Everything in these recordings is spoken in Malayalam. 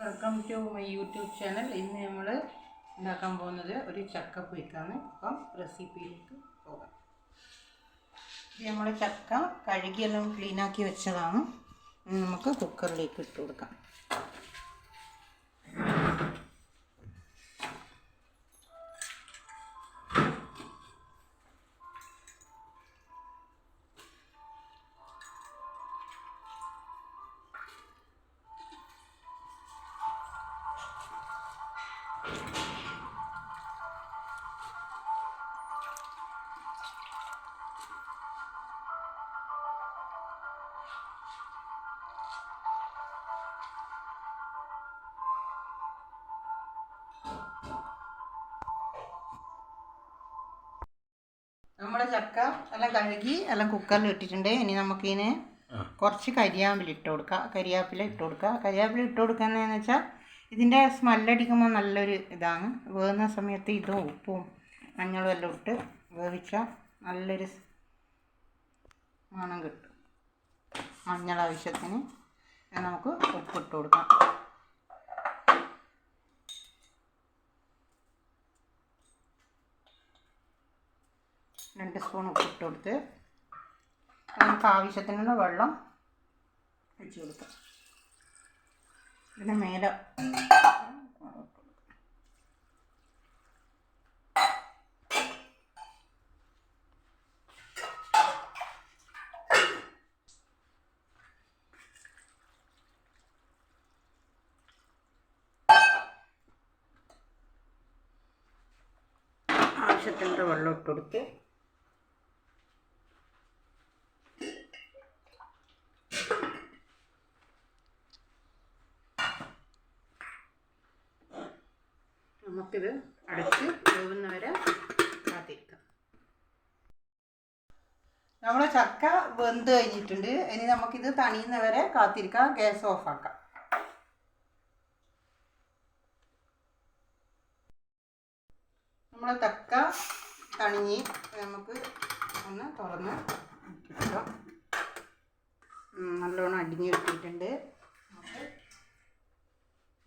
Welcome to my YouTube channel. ഇന്ന് നമ്മൾ ഉണ്ടാക്കാൻ പോകുന്നത് ഒരു ചക്ക പുഴുക്കാണ്. അപ്പം റെസിപ്പിയിലേക്ക് പോകാം. ഇത് നമ്മൾ ചക്ക കഴുകിയെല്ലാം ക്ലീനാക്കി വെച്ചതാണ്. നമുക്ക് കുക്കറിലേക്ക് ഇട്ട് കൊടുക്കാം. നമ്മുടെ ചക്ക എല്ലാം കഴുകി എല്ലാം കുക്കറിൽ ഇട്ടിട്ടുണ്ട്. ഇനി നമുക്കിതിന് കുറച്ച് കരിയാപ്പില ഇട്ട് കൊടുക്കുക. കരിയാപ്പില ഇട്ട് കൊടുക്കുകയെന്ന് വെച്ചാൽ ഇതിൻ്റെ സ്മെല്ലടിക്കുമ്പോൾ നല്ലൊരു ഇതാണ്. വേകുന്ന സമയത്ത് ഇതും ഉപ്പും മഞ്ഞളും എല്ലാം ഇട്ട് വേവിച്ചാൽ നല്ലൊരു മണം കിട്ടും. മഞ്ഞൾ ആവശ്യത്തിന് നമുക്ക് ഉപ്പിട്ട് കൊടുക്കാം. രണ്ട് സ്പൂൺ ഉപ്പിട്ട് കൊടുത്ത് നമുക്ക് ആവശ്യത്തിനുള്ള വെള്ളം ഒഴിച്ച് കൊടുക്കാം. ഇതിന് മേലെ ആവശ്യത്തിനുള്ള വെള്ളം ഇട്ട് കൊടുത്ത് നമുക്കിത് അടച്ച് വേവുന്നവരെ കാത്തിരിക്കാം. നമ്മുടെ ചക്ക വെന്ത് കഴിഞ്ഞിട്ടുണ്ട്. ഇനി നമുക്കിത് തണിയുന്നവരെ കാത്തിരിക്കാം. ഗ്യാസ് ഓഫാക്കാം. നമ്മളെ ചക്ക തണിഞ്ഞ് നമുക്ക് ഒന്ന് തുറന്ന് ഇടാം. നല്ലോണം അടിഞ്ഞ് കിട്ടിയിട്ടുണ്ട്. നമുക്ക്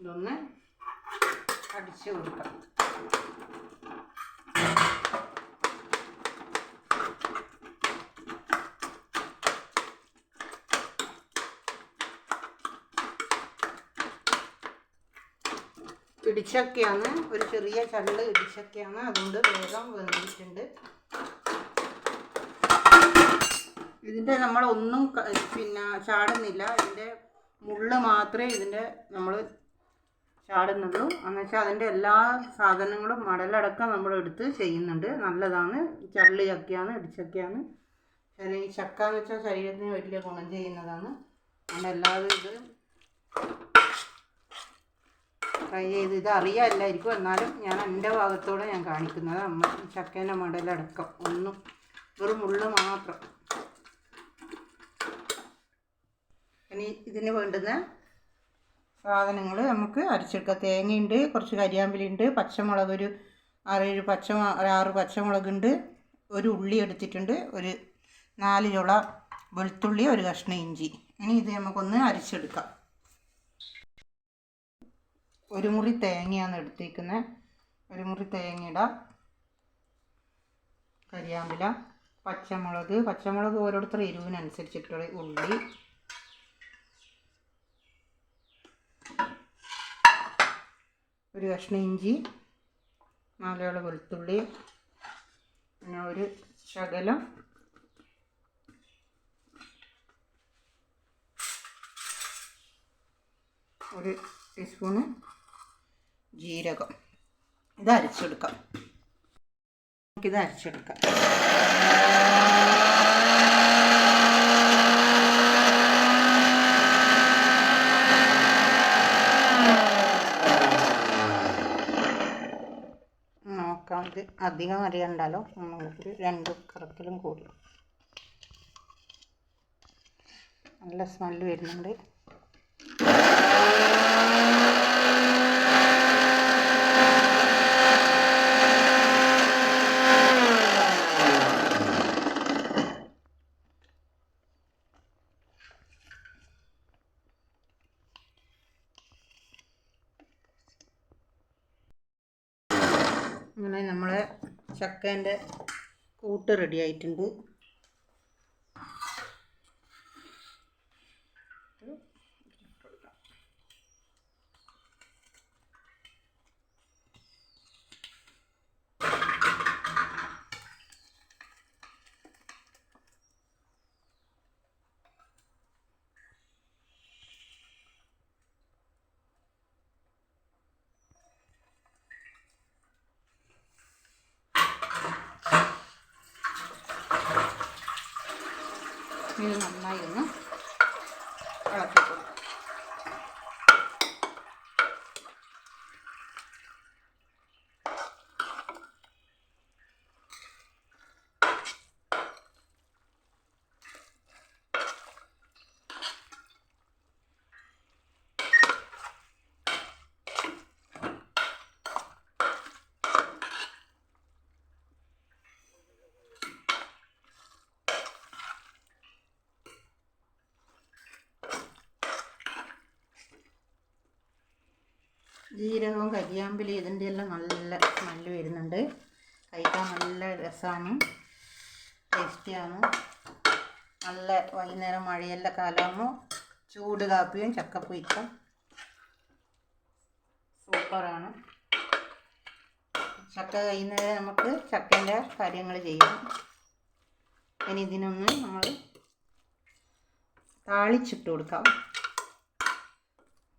ഇതൊന്ന് അടിച്ച് കൊടുക്കാം. ഇടിച്ചക്കയാണ്, ഒരു ചെറിയ ചള്ള് ഇടിച്ചക്കയാണ്. അതുകൊണ്ട് വേഗം വെന്തിട്ടുണ്ട്. ഇതിൻ്റെ നമ്മളൊന്നും ചാടുന്നില്ല. ഇതിൻ്റെ മുള്ള് മാത്രമേ ഇതിൻ്റെ നമ്മൾ ചാടുന്നുള്ളൂ. എന്നുവെച്ചാൽ അതിൻ്റെ എല്ലാ സാധനങ്ങളും മടലടക്കം നമ്മൾ എടുത്ത് ചെയ്യുന്നുണ്ട്. നല്ലതാണ്. ചള്ളി ചക്കയാണ്, ഇടിച്ചക്കയാണ്. ഈ ചക്ക എന്ന് വെച്ചാൽ ശരീരത്തിന് വലിയ ഗുണം ചെയ്യുന്നതാണ്. അതുകൊണ്ടെല്ലാവരും ഇത് ട്രൈ ചെയ്ത്. ഇത് അറിയാമല്ലായിരിക്കും, എന്നാലും ഞാൻ എൻ്റെ ഭാഗത്തോടെ ഞാൻ കാണിക്കുന്നത്. ചക്കേൻ്റെ മടലടക്കം ഒന്നും വെറും മുള്ള് മാത്രം. ഇനി ഇതിന് വേണ്ടുന്ന സാധനങ്ങൾ നമുക്ക് അരച്ചെടുക്കാം. തേങ്ങയുണ്ട്, കുറച്ച് കരിയാമ്പിലുണ്ട്, പച്ചമുളക് ഒരു 6 പച്ചമുളകുണ്ട്, ഒരു ഉള്ളി എടുത്തിട്ടുണ്ട്, ഒരു 4 ചുള വെളുത്തുള്ളി, ഒരു കഷ്ണം ഇഞ്ചി. ഇനി ഇത് നമുക്കൊന്ന് അരച്ചെടുക്കാം. ഒരു മുറി തേങ്ങയാണ് എടുത്തേക്കുന്നത്. ഒരു മുറി തേങ്ങ ഇടാം. കരിയാമ്പില, പച്ചമുളക് ഓരോരുത്തർ എരിവിനനുസരിച്ചിട്ടുള്ള ഉള്ളി, ഒരു കഷ്ണം ഇഞ്ചി, 4 ചുള വെളുത്തുള്ളി, പിന്നെ ഒരു ശകലം ഒരു ടീസ്പൂണ് ജീരകം. ഇത് അരച്ചെടുക്കാം. നമുക്കിത് അരച്ചെടുക്കാം. നോക്കാം. ഇത് അധികം അറിയണ്ടല്ലോ. നമുക്കൊരു 2 കറക്കലും കൂടി. നല്ല സ്മെല്ല് വരുന്നുണ്ട്. അങ്ങനെ നമ്മളെ ചക്കേൻ്റെ കൂട്ട് റെഡി ആയിട്ടുണ്ട്. ഇത് നന്നായി ഒന്ന് ഇളക്കി കൊടുക്കും. ജീരകവും കരിയാമ്പിലി ഇതിൻ്റെ എല്ലാം നല്ല സ്മെല്ല് വരുന്നുണ്ട്. കഴിക്കാൻ നല്ല രസമാണ്, ടേസ്റ്റിയാണ്. നല്ല വൈകുന്നേരം മഴയെല്ലാം കാലമാകുമ്പോൾ ചൂട് കാപ്പിയും ചക്കപ്പൊരിക്കും സൂപ്പറാണ്. ചക്ക കഴിയുന്നത് നമുക്ക് ചക്കേൻ്റെ കാര്യങ്ങൾ ചെയ്യാം. ഇനി ഇതിനൊന്ന് നമ്മൾ താളിച്ചിട്ട് കൊടുക്കാം.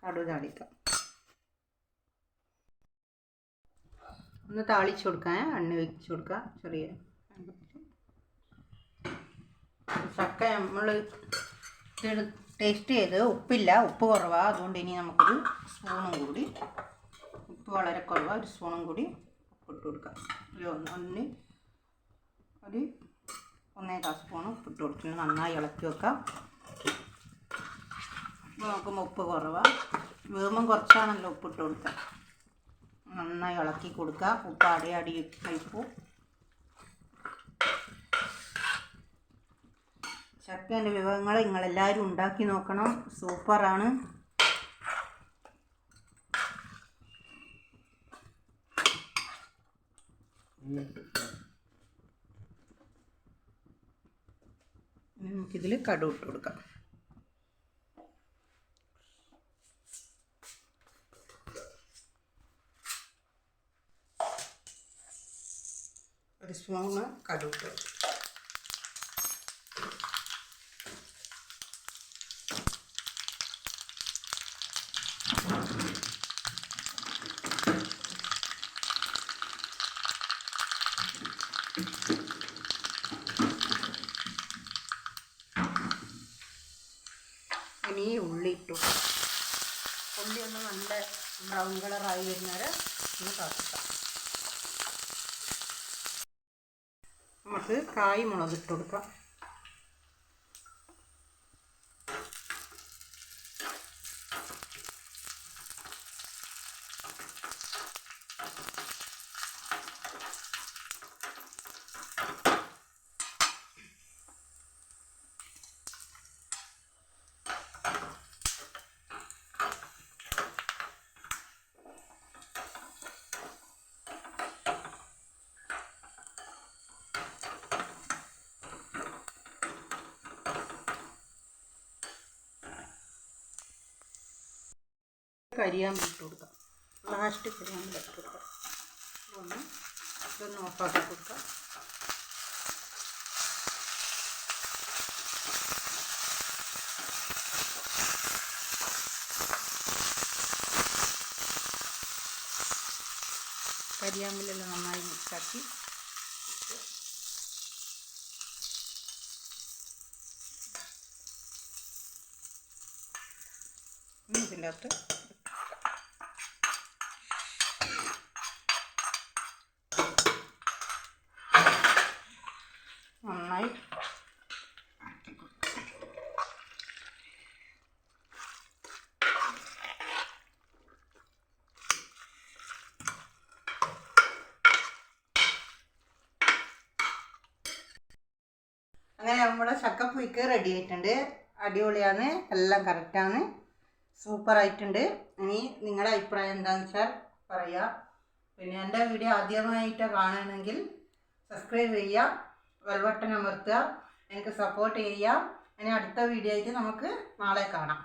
കടുക് താളിക്കാം. ഒന്ന് താളിച്ച് കൊടുക്കാൻ എണ്ണ ഒഴിച്ച് കൊടുക്കുക. ചെറിയ ചക്ക നമ്മൾ ടേസ്റ്റ് ചെയ്ത് ഉപ്പില്ല, ഉപ്പ് കുറവാണ്. അതുകൊണ്ട് ഇനി നമുക്കൊരു സ്പൂണും കൂടി, ഉപ്പ് വളരെ കുറവാണ്, ഒരു സ്പൂണും കൂടി ഉപ്പിട്ട് കൊടുക്കാം. ഒരു 1.25 സ്പൂൺ ഉപ്പിട്ട് കൊടുത്തിട്ട് നന്നായി ഇളക്കി വെക്കാം. അപ്പോൾ നോക്കുമ്പോൾ ഉപ്പ് കുറവാണ്, വേകുമ്പം കുറച്ചാണല്ലോ ഉപ്പിട്ട് കൊടുക്കുക. നന്നായി ഇളക്കി കൊടുക്കുക. ഉപ്പ് അടി കഴിപ്പൂ. ചക്കേൻ്റെ വിഭവങ്ങൾ നിങ്ങളെല്ലാവരും ഉണ്ടാക്കി നോക്കണം, സൂപ്പറാണ്. നമുക്കിതിൽ കടുക് ഇട്ട് കൊടുക്കാം. ഒരു സ്പൂണ് കടുക്. ഇനി ഉള്ളി ഇട്ടു. ഉള്ളി ഒന്ന് നല്ല ബ്രൗൺ കളറായി വരുന്നവരെ ഒന്ന് കാത്തിക്കാം. നമുക്ക് കായ് മുളക് ഇട്ട് കൊടുക്കാം. കരിയാമ്പില ഇട്ട് കൊടുക്കാം. ലാസ്റ്റ് കരിയാമ്പില ഇട്ട് കൊടുക്കാം. ഇതൊന്ന് ഓഫാക്കി കൊടുക്കാം. കരിയാമ്പിലെല്ലാം നന്നായി മിക്സാക്കി ഇതിൻ്റെ അകത്ത് നന്നായി അങ്ങനെ നമ്മുടെ ചക്കപ്പുഴുക്ക് റെഡി ആയിട്ടുണ്ട്. അടിപൊളിയാണ്, എല്ലാം കറക്റ്റാണ്, സൂപ്പറായിട്ടുണ്ട്. ഇനി നിങ്ങളുടെ അഭിപ്രായം എന്താണെന്ന് വെച്ചാൽ പറയുക. പിന്നെ എൻ്റെ വീഡിയോ ആദ്യമായിട്ട് കാണുകയാണെങ്കിൽ സബ്സ്ക്രൈബ് ചെയ്യുക, ബെൽ ബട്ടൺ അമർത്തുക, എനിക്ക് സപ്പോർട്ട് ചെയ്യുക. ഇനി അടുത്ത വീഡിയോ ആയിട്ട് നമുക്ക് നാളെ കാണാം.